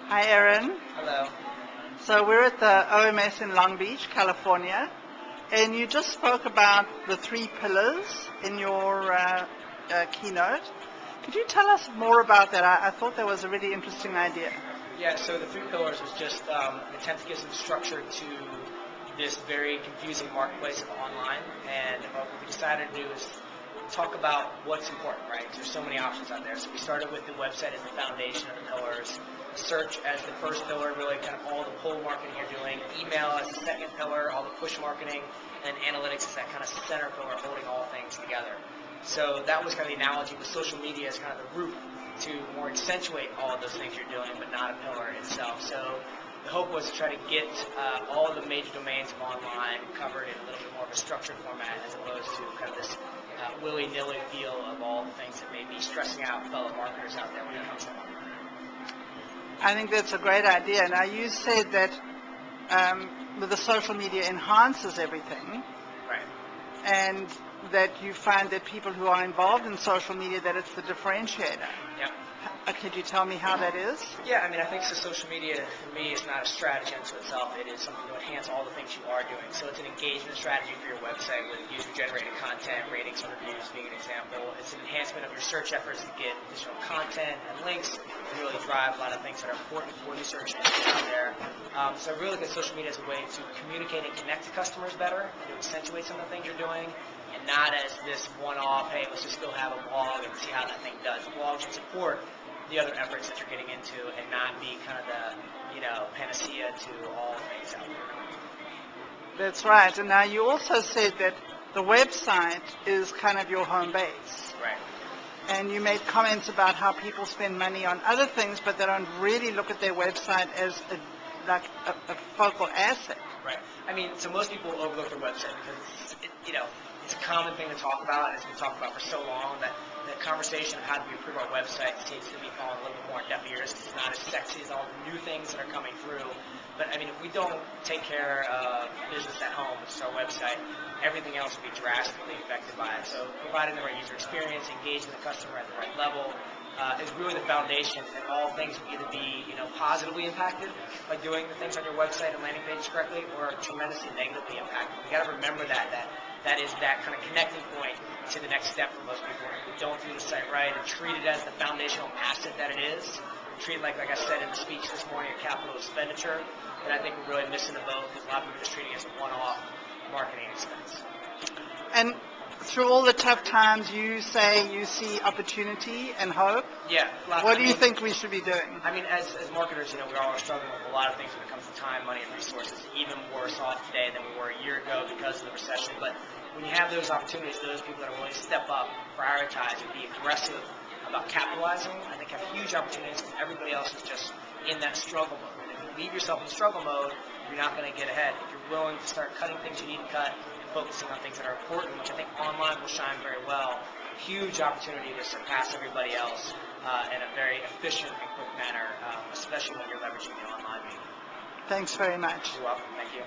Hi, Erin. Hello. So we're at the OMS in Long Beach, California, and you just spoke about the 3 pillars in your keynote. Could you tell us more about that? I thought that was a really interesting idea. Yeah, so the 3 pillars was just an attempt to give some structure to this very confusing marketplace of online, and what we decided to do is talk about what's important, right? There's so many options out there. So we started with the website as the foundation of the pillars, search as the first pillar, really kind of all the pull marketing you're doing, email as the second pillar, all the push marketing, and analytics is that kind of center pillar holding all things together. So that was kind of the analogy with social media as kind of the root to more accentuate all of those things you're doing, but not a pillar itself. So the hope was to try to get all the major domains of online covered in a little bit more of a structured format as opposed to kind of this willy-nilly feel of all the things that may be stressing out fellow marketers out there when it comes to online. I think that's a great idea. Now, you said that with the social media enhances everything. Right. And that you find that people who are involved in social media, that it's the differentiator. Yeah. Could you tell me how that is? Yeah, I mean, I think so social media, for me, is not a strategy unto itself. It is something to enhance all the things you are doing. So it's an engagement strategy for your website with user-generated content, ratings and reviews being an example. It's an enhancement of your search efforts to get additional content and links to really drive a lot of things that are important for the search engine out there. So I really look at social media as a way to communicate and connect to customers better and to accentuate some of the things you're doing, and not as this one-off, hey, let's just go have a blog and see how that thing does. Blogs should support the other efforts that you're getting into and not be kind of the, panacea to all things out there. That's right. And now you also said that the website is kind of your home base. Right. And you made comments about how people spend money on other things, but they don't really look at their website as a focal asset. Right. I mean, so most people overlook their website because, it's a common thing to talk about, and it's been talked about for so long that the conversation of how do we improve our website seems to be falling a little bit more on deaf ears. It's not as sexy as all the new things that are coming through. But, I mean, if we don't take care of business at home, which is our website, everything else will be drastically affected by it. So providing the right user experience, engaging the customer at the right level, is really the foundation, and all things will either be, positively impacted by doing the things on your website and landing pages correctly, or tremendously negatively impacted. You got to remember that is that kind of connecting point to the next step for most people. If we don't do the site right and treat it as the foundational asset that it is, treat it like I said in the speech this morning, a capital expenditure, then I think we're really missing the boat because a lot of people are just treating it as a one-off marketing expense. And through all the tough times, you say you see opportunity and hope. Yeah. What do you think we should be doing? I mean, as marketers, we all are struggling with a lot of things when it comes to time, money, and resources, even worse off today than we were a year ago because of the recession. But when you have those opportunities, those people that are willing to step up, prioritize, and be aggressive about capitalizing, I think have huge opportunities because everybody else is just in that struggle mode. And if you leave yourself in struggle mode, you're not going to get ahead. If you're willing to start cutting things you need to cut, focusing on things that are important, which I think online will shine very well, huge opportunity to surpass everybody else in a very efficient and quick manner, especially when you're leveraging the online medium. Thanks very much. You're welcome. Thank you.